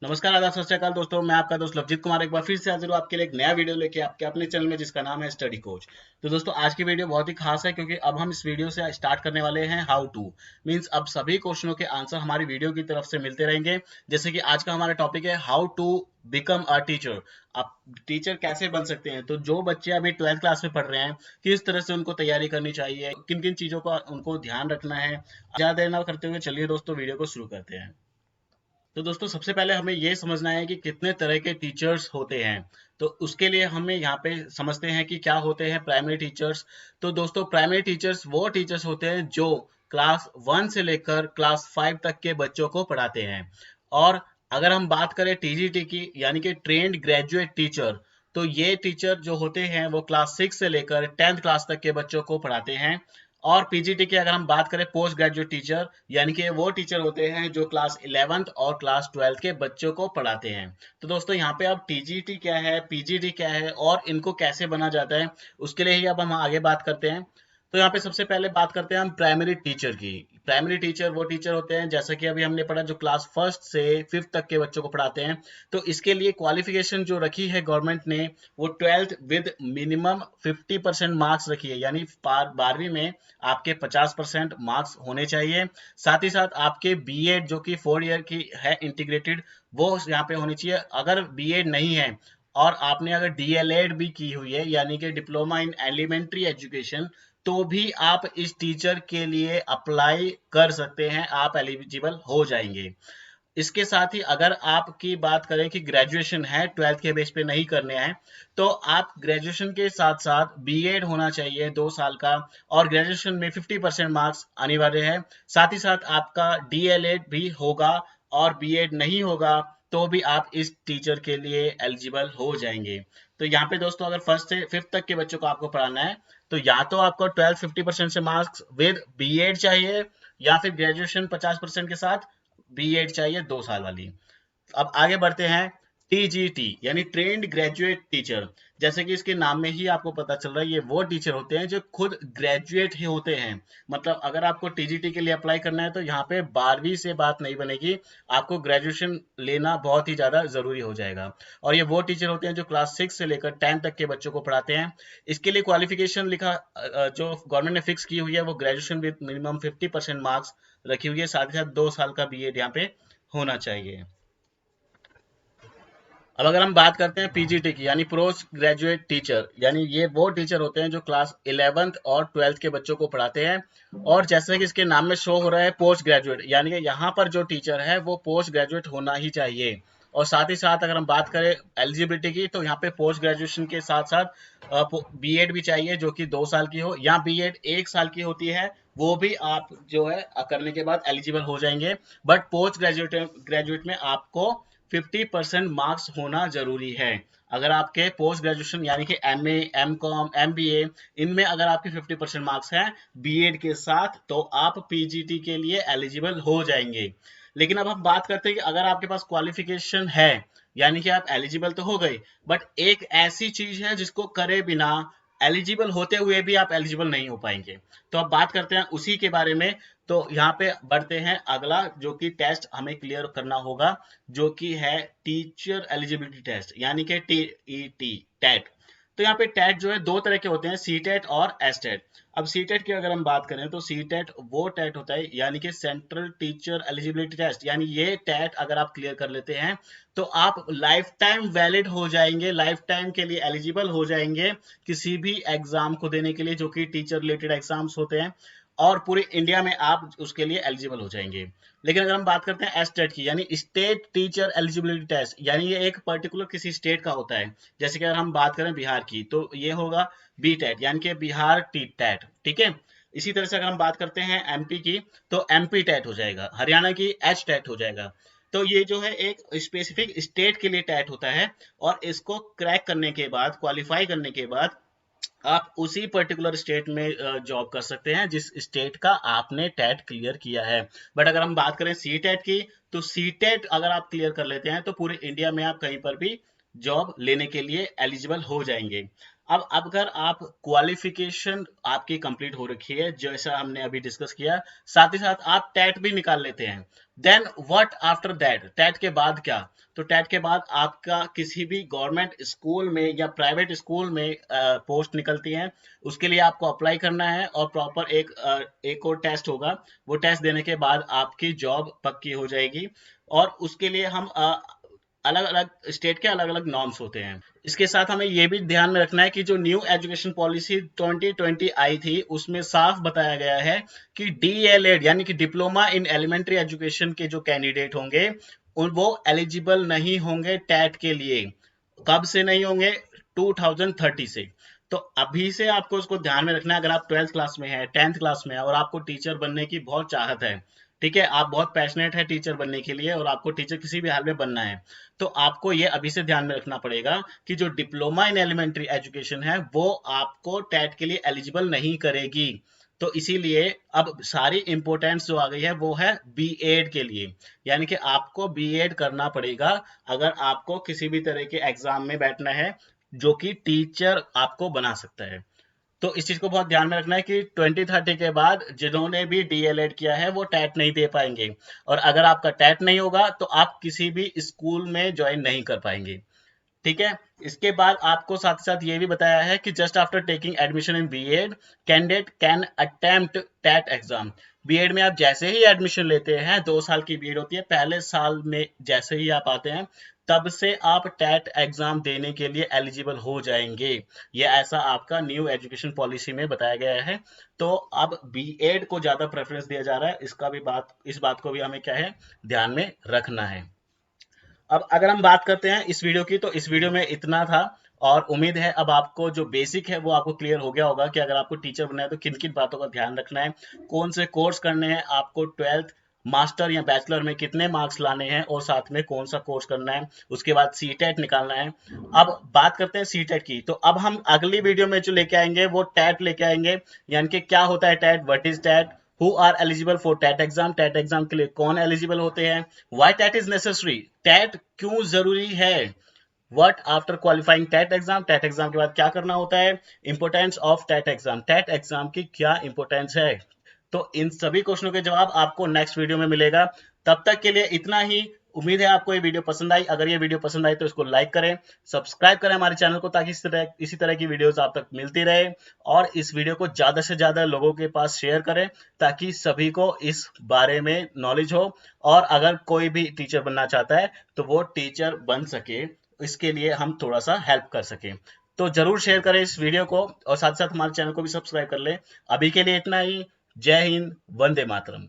नमस्कार, आदाब, सत श्री अकाल दोस्तों। मैं आपका दोस्त लवजीत कुमार एक बार फिर से हाजिर हूँ आपके लिए एक नया वीडियो लेके आपके अपने चैनल में जिसका नाम है स्टडी कोच। तो दोस्तों आज की वीडियो बहुत ही खास है क्योंकि अब हम इस वीडियो से स्टार्ट करने वाले हैं हाउ टू मींस अब सभी क्वेश्चनों के आंसर हमारी वीडियो की तरफ से मिलते रहेंगे। जैसे कि आज का हमारा टॉपिक है how to become a teacher. आप टीचर कैसे बन सकते हैं। तो जो बच्चे अभी 12th क्लास में पढ़ रहे हैं किस तरह से उनको तैयारी करनी चाहिए, किन किन चीजों का उनको ध्यान रखना है। ज्यादा देर ना करते हुए चलिए दोस्तों वीडियो को शुरू करते हैं। तो दोस्तों सबसे पहले हमें ये समझना है कि कितने तरह के टीचर्स होते हैं। तो उसके लिए हमें यहाँ पे समझते हैं कि क्या होते हैं प्राइमरी टीचर्स। तो दोस्तों प्राइमरी टीचर्स वो टीचर्स होते हैं जो क्लास 1 से लेकर क्लास 5 तक के बच्चों को पढ़ाते हैं। और अगर हम बात करें टीजीटी की यानी कि ट्रेंड ग्रेजुएट टीचर, तो ये टीचर जो होते हैं वो क्लास 6 से लेकर 10th क्लास तक के बच्चों को पढ़ाते हैं। और पीजीटी की अगर हम बात करें पोस्ट ग्रेजुएट टीचर, यानी कि वो टीचर होते हैं जो क्लास 11th और क्लास 12th के बच्चों को पढ़ाते हैं। तो दोस्तों यहाँ पे अब टीजीटी क्या है, पीजीटी क्या है और इनको कैसे बना जाता है, उसके लिए ही अब हम आगे बात करते हैं। तो यहाँ पे सबसे पहले बात करते हैं हम प्राइमरी टीचर की। प्राइमरी टीचर वो टीचर होते हैं जैसा कि अभी हमने पढ़ा जो क्लास 1st से 5th तक के बच्चों को पढ़ाते हैं। तो इसके लिए क्वालिफिकेशन जो रखी है गवर्नमेंट ने वो 12th विद मिनिमम 50% मार्क्स रखी है, यानी 12वीं में आपके 50% मार्क्स होने चाहिए। साथ ही साथ आपके बीएड जो कि 4 ईयर की है इंटीग्रेटेड, वो यहाँ पे होनी चाहिए। अगर बीएड नहीं है और आपने अगर डीएलएड भी की हुई है यानी कि डिप्लोमा इन एलिमेंट्री एजुकेशन, तो भी आप इस टीचर के लिए अप्लाई कर सकते हैं, आप एलिजिबल हो जाएंगे। इसके साथ ही अगर आपकी बात करें कि ग्रेजुएशन है 12th के बेस पे नहीं करने हैं, तो आप ग्रेजुएशन के साथ साथ बीएड होना चाहिए 2 साल का। और ग्रेजुएशन में 50% मार्क्स अनिवार्य है। साथ ही साथ आपका डीएलएड भी होगा। और बीएड नहीं होगा तो भी आप इस टीचर के लिए एलिजिबल हो जाएंगे। तो यहाँ पे दोस्तों अगर 1st से 5th तक के बच्चों को आपको पढ़ाना है तो या तो आपको 12 50% से मार्क्स विद बीएड चाहिए, या फिर ग्रेजुएशन 50% के साथ बीएड चाहिए 2 साल वाली। अब आगे बढ़ते हैं टीजीटी यानी ट्रेंड ग्रेजुएट टीचर। जैसे कि इसके नाम में ही आपको पता चल रहा है ये वो टीचर होते हैं जो खुद ग्रेजुएट ही होते हैं। मतलब अगर आपको टीजीटी के लिए अप्लाई करना है तो यहाँ पे 12वीं से बात नहीं बनेगी, आपको ग्रेजुएशन लेना बहुत ही ज्यादा जरूरी हो जाएगा। और ये वो टीचर होते हैं जो क्लास 6 से लेकर 10 तक के बच्चों को पढ़ाते हैं। इसके लिए क्वालिफिकेशन लिखा जो गवर्नमेंट ने फिक्स की हुई है वो ग्रेजुएशन विद मिनिमम 50% मार्क्स रखी हुई है। साथ ही साथ 2 साल का बीएड यहाँ पे होना चाहिए। अब अगर हम बात करते हैं पीजीटी की यानी पोस्ट ग्रेजुएट टीचर, यानी ये वो टीचर होते हैं जो क्लास 11th और 12th के बच्चों को पढ़ाते हैं। और जैसे कि इसके नाम में शो हो रहा है पोस्ट ग्रेजुएट, यानी कि यहाँ पर जो टीचर है वो पोस्ट ग्रेजुएट होना ही चाहिए। और साथ ही साथ अगर हम बात करें एलिजिबिलिटी की तो यहाँ पे पोस्ट ग्रेजुएशन के साथ साथ बीएड भी चाहिए जो कि 2 साल की हो, या बीएड 1 साल की होती है, वो भी आप जो है करने के बाद एलिजिबल हो जाएंगे। बट पोस्ट ग्रेजुएट ग्रेजुएट में आपको 50% मार्क्स होना जरूरी है। अगर आपके पोस्ट ग्रेजुएशन यानी कि एमए, एमकॉम, एमबीए, इनमें अगर आपके 50% मार्क्स हैं बीएड के साथ तो आप पीजीटी के लिए एलिजिबल हो जाएंगे। लेकिन अब हम बात करते हैं कि अगर आपके पास क्वालिफिकेशन है यानी कि आप एलिजिबल तो हो गए, बट एक ऐसी चीज है जिसको करे बिना एलिजिबल होते हुए भी आप एलिजिबल नहीं हो पाएंगे। तो अब बात करते हैं उसी के बारे में। तो यहाँ पे बढ़ते हैं अगला जो कि टेस्ट हमें क्लियर करना होगा, जो कि है टीचर एलिजिबिलिटी टेस्ट यानी कि टीईटी टेट। तो यहाँ पे टेट जो है 2 तरह के होते हैं, सी टेट और एस टेट। अब सी टेट की अगर हम बात करें तो सी टेट वो टेट होता है यानी कि सेंट्रल टीचर एलिजिबिलिटी टेस्ट, यानी ये टेट अगर आप क्लियर कर लेते हैं तो आप लाइफ टाइम वैलिड हो जाएंगे, लाइफ टाइम के लिए एलिजिबल हो जाएंगे किसी भी एग्जाम को देने के लिए जो कि टीचर रिलेटेड एग्जाम्स होते हैं। और पूरे इंडिया में आप उसके लिए एलिजिबल हो जाएंगे। लेकिन अगर हम बात करते हैं एस्टेट की यानी स्टेट टीचर एलिजिबिलिटी टेस्ट, यानी ये एक पर्टिकुलर किसी स्टेट का होता है। जैसे कि अगर हम बात करें बिहार की तो ये होगा बी टेट यानी कि बिहार टी टेट, ठीक है। इसी तरह से अगर हम बात करते हैं एमपी की तो एमपी टेट हो जाएगा, हरियाणा की एच टेट हो जाएगा। तो ये जो है एक स्पेसिफिक स्टेट के लिए टेट होता है। और इसको क्रैक करने के बाद, क्वालिफाई करने के बाद आप उसी पर्टिकुलर स्टेट में जॉब कर सकते हैं जिस स्टेट का आपने टेट क्लियर किया है। बट अगर हम बात करें सी टेट की तो सी टेट अगर आप क्लियर कर लेते हैं तो पूरे इंडिया में आप कहीं पर भी जॉब लेने के लिए एलिजिबल हो जाएंगे। अब अगर आप क्वालिफिकेशन आपकी कंप्लीट हो रखी है जैसा हमने अभी डिस्कस किया, साथ ही साथ आप टेट भी निकाल लेते हैं, then what after that, TET के बाद क्या? तो टेट के बाद आपका किसी भी गवर्नमेंट स्कूल में या प्राइवेट स्कूल में पोस्ट निकलती है, उसके लिए आपको अप्लाई करना है और प्रॉपर एक और टेस्ट होगा, वो टेस्ट देने के बाद आपकी जॉब पक्की हो जाएगी। और उसके लिए हम अलग अलग स्टेट के अलग अलग नॉर्म्स होते हैं। इसके साथ हमें ये भी ध्यान में रखना है कि जो न्यू एजुकेशन पॉलिसी 2020 आई थी उसमें साफ बताया गया है कि डीएलएड यानी कि डिप्लोमा इन एलिमेंट्री एजुकेशन के जो कैंडिडेट होंगे वो एलिजिबल नहीं होंगे टेट के लिए। कब से नहीं होंगे? 2030 से। तो अभी से आपको उसको ध्यान में रखना है। अगर आप 12th क्लास में है, 10th क्लास में है और आपको टीचर बनने की बहुत चाहत है, ठीक है, आप बहुत पैशनेट है टीचर बनने के लिए और आपको टीचर किसी भी हाल में बनना है, तो आपको ये अभी से ध्यान में रखना पड़ेगा कि जो डिप्लोमा इन एलिमेंट्री एजुकेशन है वो आपको टेट के लिए एलिजिबल नहीं करेगी। तो इसीलिए अब सारी इंपोर्टेंस जो आ गई है वो है बीएड के लिए, यानी कि आपको बीएड करना पड़ेगा अगर आपको किसी भी तरह के एग्जाम में बैठना है जो कि टीचर आपको बना सकता है। तो इस चीज को बहुत ध्यान में रखना है कि 2030 के बाद जिन्होंने भी डीएलएड किया है वो टैट नहीं दे पाएंगे, और अगर आपका टैट नहीं होगा तो आप किसी भी स्कूल में ज्वाइन नहीं कर पाएंगे। ठीक है। इसके बाद आपको साथ साथ ये भी बताया है कि just after taking admission in BEd candidate can attempt TET exam. BEd में आप जैसे ही एडमिशन लेते हैं, 2 साल की बीएड होती है, पहले साल में जैसे ही आप आते हैं तब से आप टैट एग्जाम देने के लिए एलिजिबल हो जाएंगे। ये ऐसा आपका न्यू एजुकेशन पॉलिसी में बताया गया है। तो अब बीएड को ज्यादा प्रेफरेंस दिया जा रहा है, इस बात को भी हमें क्या है, ध्यान में रखना है। अब अगर हम बात करते हैं इस वीडियो की, तो इस वीडियो में इतना था, और उम्मीद है अब आपको जो बेसिक है वो आपको क्लियर हो गया होगा कि अगर आपको टीचर बनना है तो किन किन बातों का ध्यान रखना है, कौन से कोर्स करने हैं, आपको 12th मास्टर या बैचलर में कितने मार्क्स लाने हैं, और साथ में कौन सा कोर्स करना है, उसके बाद सीटेट निकालना है। अब बात करते हैं सीटेट की, तो अब हम अगली वीडियो में जो लेके आएंगे वो टैट लेके आएंगे, यानी कि क्या होता है TET, what is TET, who are eligible for TET exam, TET exam के लिए कौन एलिजिबल होते हैं, why TET is necessary, TET क्यों जरूरी है, what after qualifying TET exam, TET exam के बाद क्या करना होता है, importance of TET exam, TET exam की क्या इंपोर्टेंस है। तो इन सभी क्वेश्चनों के जवाब आपको नेक्स्ट वीडियो में मिलेगा। तब तक के लिए इतना ही। उम्मीद है आपको ये वीडियो पसंद आई। अगर ये वीडियो पसंद आई तो इसको लाइक करें, सब्सक्राइब करें हमारे चैनल को, ताकि इसी तरह की वीडियोस आप तक मिलती रहे, और इस वीडियो को ज्यादा से ज्यादा लोगों के पास शेयर करें ताकि सभी को इस बारे में नॉलेज हो, और अगर कोई भी टीचर बनना चाहता है तो वो टीचर बन सके, इसके लिए हम थोड़ा सा हेल्प कर सकें। तो जरूर शेयर करें इस वीडियो को, और साथ साथ हमारे चैनल को भी सब्सक्राइब कर लें। अभी के लिए इतना ही। जय हिंद, वंदे मातरम।